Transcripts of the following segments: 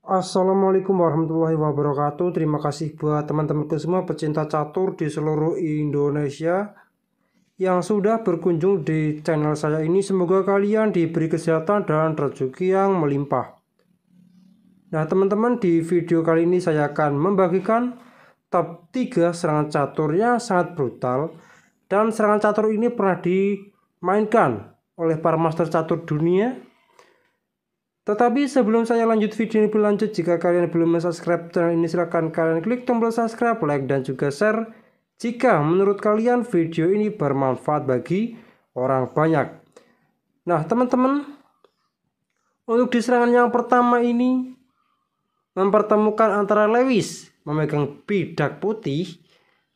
Assalamualaikum warahmatullahi wabarakatuh. Terima kasih buat teman-temanku semua pecinta catur di seluruh Indonesia yang sudah berkunjung di channel saya ini. Semoga kalian diberi kesehatan dan rezeki yang melimpah. Nah teman-teman, di video kali ini saya akan membagikan top 3 serangan catur yang sangat brutal. Dan serangan catur ini pernah dimainkan oleh para master catur dunia. Tetapi sebelum saya lanjut video ini berlanjut, jika kalian belum subscribe channel ini, silahkan kalian klik tombol subscribe, like, dan juga share jika menurut kalian video ini bermanfaat bagi orang banyak. Nah teman-teman, untuk di serangan yang pertama ini mempertemukan antara Lewis memegang bidak putih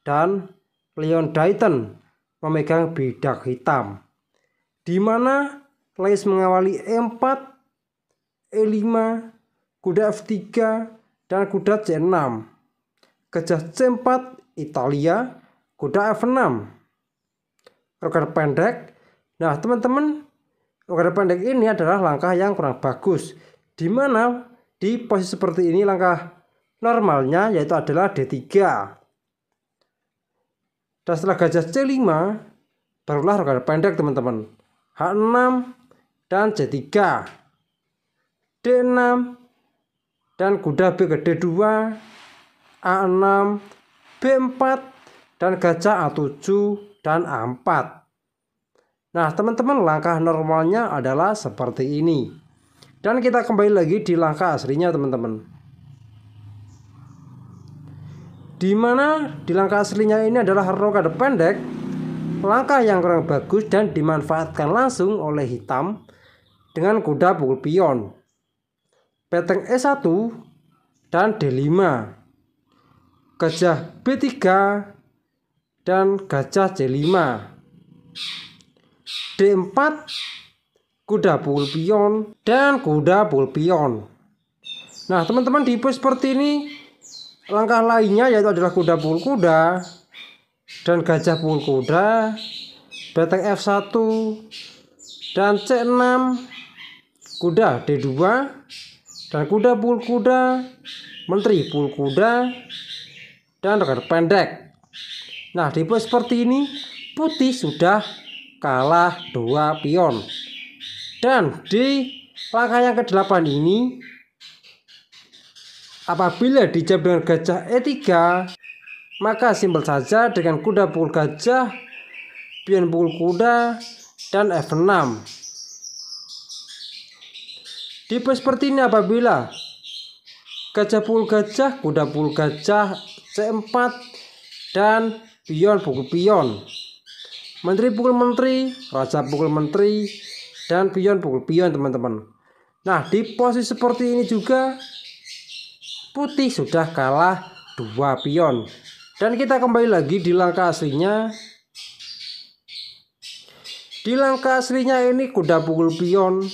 dan Leon Dayton memegang bidak hitam, di mana Lewis mengawali E4, E5, kuda F3, dan kuda C6, gajah C4 Italia, kuda F6, roket pendek. Nah teman-teman, roket pendek ini adalah langkah yang kurang bagus, di mana di posisi seperti ini langkah normalnya yaitu adalah D3. Dan setelah gajah C5 barulah roket pendek teman-teman, H6 dan C3, D6 dan kuda B ke D2, A6, B4 dan gajah A7 dan A4. Nah teman-teman, langkah normalnya adalah seperti ini. Dan kita kembali lagi di langkah aslinya teman-teman, dimana di langkah aslinya ini adalah roket pendek, langkah yang kurang bagus dan dimanfaatkan langsung oleh hitam dengan kuda pukul pion, peteng E1 dan D5, gajah B3 dan gajah C5, D4, kuda pukul pion dan kuda pukul pion. Nah teman-teman, di pos seperti ini langkah lainnya yaitu adalah kuda pukul kuda dan gajah pukul kuda, beteng F1 dan C6, kuda D2 dan kuda pukul kuda, menteri pukul kuda, dan roket pendek. Nah di pos seperti ini putih sudah kalah 2 pion. Dan di langkah yang ke-8 ini, apabila dijawab dengan gajah E3, maka simpel saja dengan kuda pukul gajah, pion pukul kuda, dan F6. Di pos seperti ini apabila gajah pukul gajah, kuda pukul gajah, C4 dan pion pukul pion, menteri pukul menteri, raja pukul menteri, dan pion pukul pion teman-teman. Nah di posisi seperti ini juga putih sudah kalah 2 pion. Dan kita kembali lagi di langkah aslinya. Di langkah aslinya ini kuda pukul pion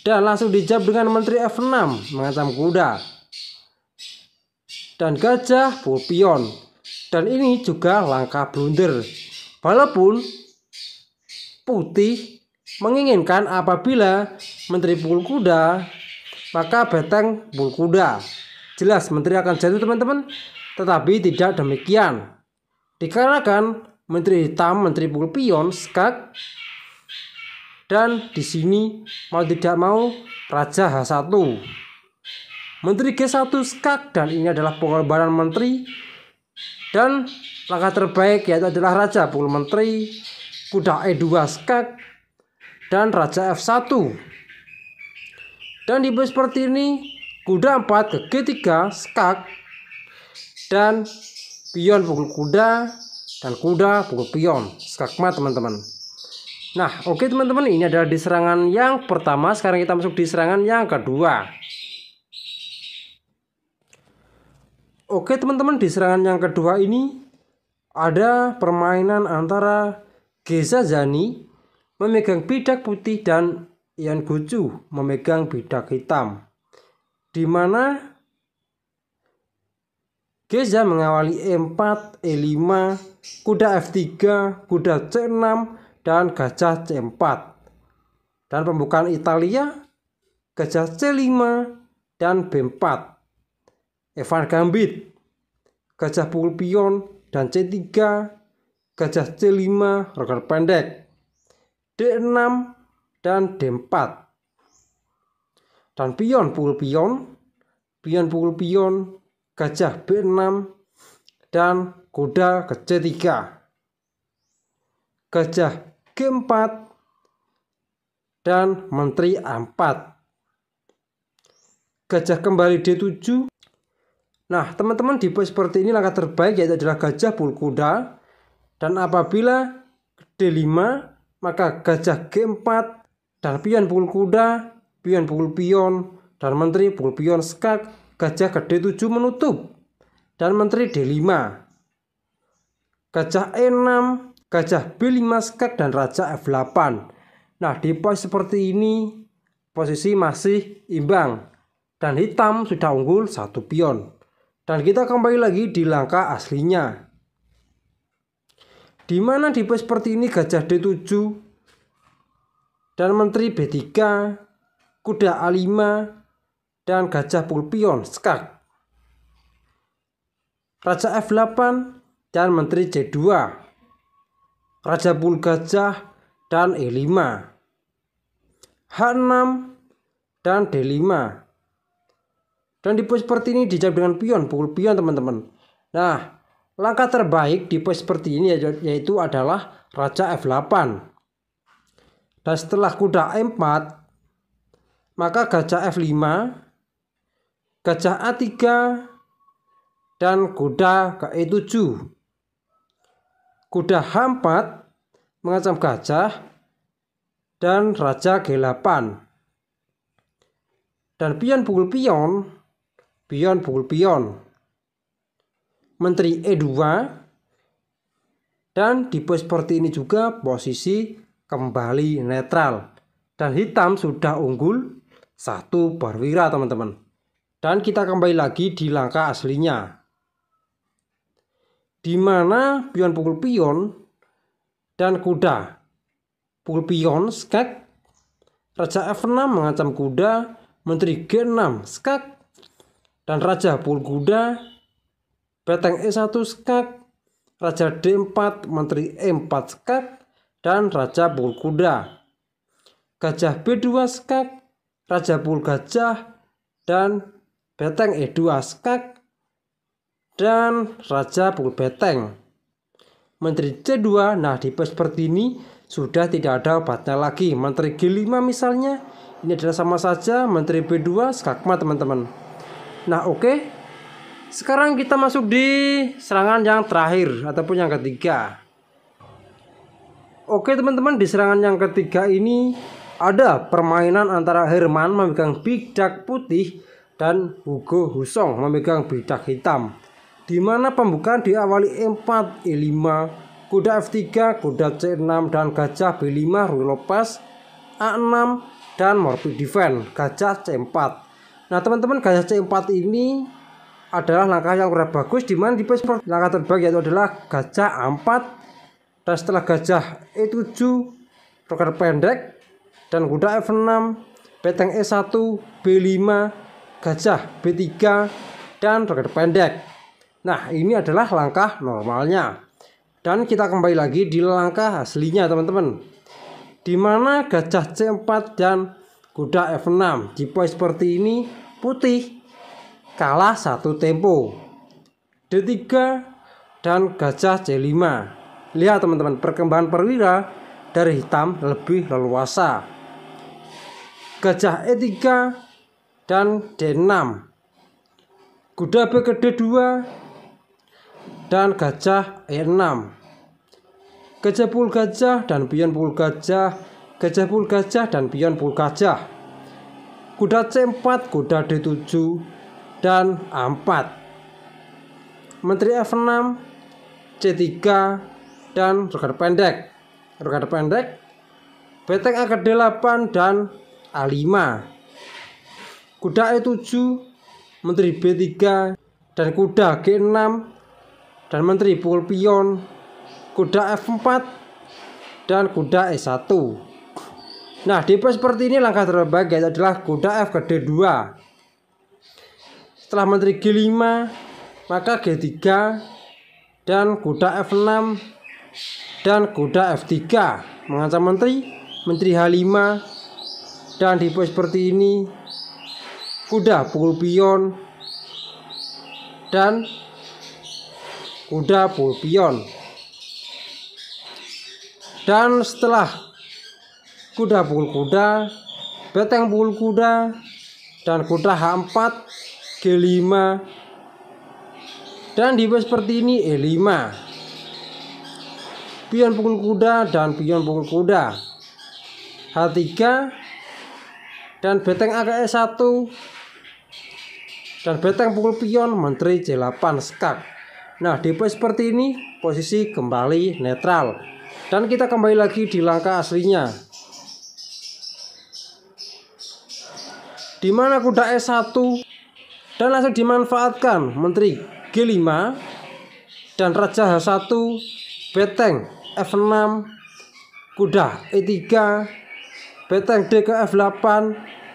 dan langsung dijawab dengan menteri F6 mengancam kuda dan gajah pukul pion. Dan ini juga langkah blunder, walaupun putih menginginkan apabila menteri pukul kuda maka beteng pukul kuda, jelas menteri akan jatuh teman-teman. Tetapi tidak demikian, dikarenakan menteri hitam menteri pukul pion skak. Dan di sini mau tidak mau raja H1, menteri G1 skak, dan ini adalah pengorbanan menteri. Dan langkah terbaik yaitu adalah raja pukul menteri, kuda E2 skak, dan raja F1. Dan di pos seperti ini kuda 4 ke G3 skak, dan pion pukul kuda dan kuda pukul pion skakmat teman-teman. Nah oke teman-teman, ini adalah di serangan yang pertama. Sekarang kita masuk di serangan yang kedua. Oke teman-teman, di serangan yang kedua ini ada permainan antara Geza Zani memegang bidak putih dan Ian Gocu memegang bidak hitam, di mana Geza mengawali E4, E5, kuda F3, kuda C6, dan gajah C4. Dan pembukaan Italia, gajah C5 dan B4. Evan Gambit, gajah pukul pion dan C3, gajah C5 roket pendek, D6 dan D4. Dan pion pukul pion pukul pion, gajah B6 dan kuda ke C3. Gajah G4 dan menteri A4. Gajah kembali D7. Nah, teman-teman, di pos seperti ini langkah terbaik yaitu adalah gajah pukul kuda, dan apabila D5 maka gajah G4 dan pion pukul kuda, pion pukul pion dan menteri pukul pion skak, gajah ke D7 menutup dan menteri D5. Gajah E6, gajah B5 skak dan raja F8. Nah, di pos seperti ini posisi masih imbang dan hitam sudah unggul 1 pion. Dan kita kembali lagi di langkah aslinya, di mana di pos seperti ini gajah D7 dan menteri B3, kuda A5 dan gajah pukul pion skak, raja F8 dan menteri C2, raja pukul gajah dan E5, H6 dan D5. Dan di pos seperti ini dijawab dengan pion pukul pion, teman-teman. Nah, langkah terbaik di pos seperti ini yaitu adalah raja F8. Dan setelah kuda E4 maka gajah F5, gajah A3 dan kuda ke E7. Kuda H4 mengancam gajah dan raja G8. Dan pion pukul pion, pion pukul pion, menteri E2. Dan di pos seperti ini juga posisi kembali netral dan hitam sudah unggul 1 perwira, teman-teman. Dan kita kembali lagi di langkah aslinya, di mana pion pukul pion dan kuda pukul pion skak, raja F6 mengancam kuda, menteri G6 skak dan raja pukul kuda, beteng E1 skak, raja D4, menteri E4 skak dan raja pukul kuda, gajah B2 skak, raja pukul gajah dan beteng E2 skak dan raja pukul beteng, menteri C2. Nah, di pos seperti ini sudah tidak ada obatnya lagi. Menteri G5 misalnya, ini adalah sama saja menteri B2 skakmat, teman-teman. Nah, oke. Sekarang kita masuk di serangan yang terakhir ataupun yang ketiga. Oke, teman-teman, di serangan yang ketiga ini ada permainan antara Herman memegang bidak putih dan Hugo Husong memegang bidak hitam, di mana pembukaan diawali E4, E5, kuda F3, kuda C6 dan gajah B5 Rui Lopez, A6 dan Morbid Defense, gajah C4. Nah, teman-teman, gajah C4 ini adalah langkah yang kurang bagus, di mana di pos langkah terbaik yaitu adalah gajah A4. Dan setelah gajah E7 roket pendek dan kuda F6, beteng E1, B5, gajah B3 dan roket pendek. Nah, ini adalah langkah normalnya. Dan kita kembali lagi di langkah aslinya, teman-teman, di mana gajah C4 dan kuda F6. Di pos seperti ini putih kalah 1 tempo, D3 dan gajah C5. Lihat, teman-teman, perkembangan perwira dari hitam lebih leluasa. Gajah E3 dan D6, kuda B ke D2 dan gajah E6, gajah pukul gajah dan pion pukul gajah, gajah pukul gajah dan pion pukul gajah, kuda C4, kuda D7 dan A4, menteri F6, C3 dan roket pendek, beteng A ke D8 dan A5, kuda E7, menteri B3 dan kuda G6 dan menteri pukul pion, kuda F4 dan kuda E1. Nah, di pos seperti ini langkah terbaik yaitu adalah kuda F ke D2, Setelah menteri G5, maka G3 dan kuda F6 dan kuda F3 mengancam menteri H5, dan di posisi seperti ini kuda pukul pion dan kuda pukul pion. Dan setelah kuda pukul kuda, beteng pukul kuda, dan kuda H4, G5, dan di posisi seperti ini E5, pion pukul kuda dan pion pukul kuda, H3, dan beteng AKS1, dan beteng pukul pion menteri C8 skak. Nah, di posisi seperti ini posisi kembali netral, dan kita kembali lagi di langkah aslinya, di mana kuda E1 dan langsung dimanfaatkan menteri G5 dan raja H1, beteng F6, kuda E3, beteng D ke F8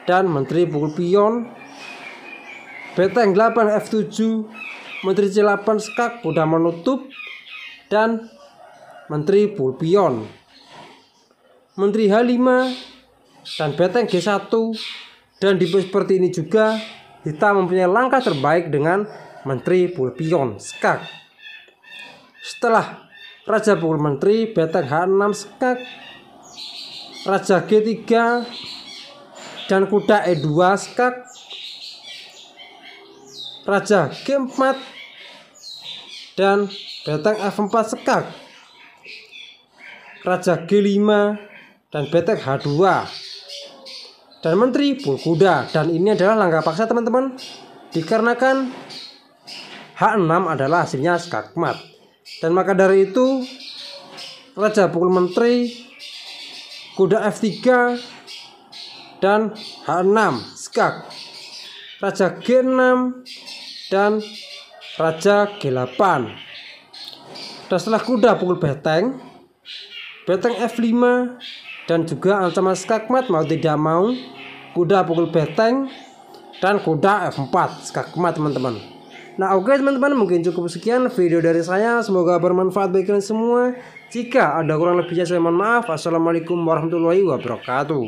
dan menteri pukul pion, beteng 8 F7, menteri C8 skak, kuda menutup, dan menteri pukul pion, menteri H5, dan beteng G1. Dan di posisi seperti ini juga hitam mempunyai langkah terbaik dengan menteri pukul pion skak. Setelah raja pukul menteri, beteng H6 skak, raja G3, dan kuda E2 skak, raja G4, dan beteng F4 skak, raja G5, dan beteng H2, dan menteri pukul kuda. Dan ini adalah langkah paksa teman-teman, dikarenakan H6 adalah hasilnya skakmat. Dan maka dari itu raja pukul menteri, kuda F3, dan H6 skak, raja G6, dan raja G8. Dan setelah kuda pukul beteng F5, dan juga ancaman skakmat mau tidak mau, kuda pukul beteng dan kuda F4 skakmat teman-teman. Nah oke teman-teman, mungkin cukup sekian video dari saya, semoga bermanfaat bagi kalian semua. Jika ada kurang lebihnya saya mohon maaf. Assalamualaikum warahmatullahi wabarakatuh.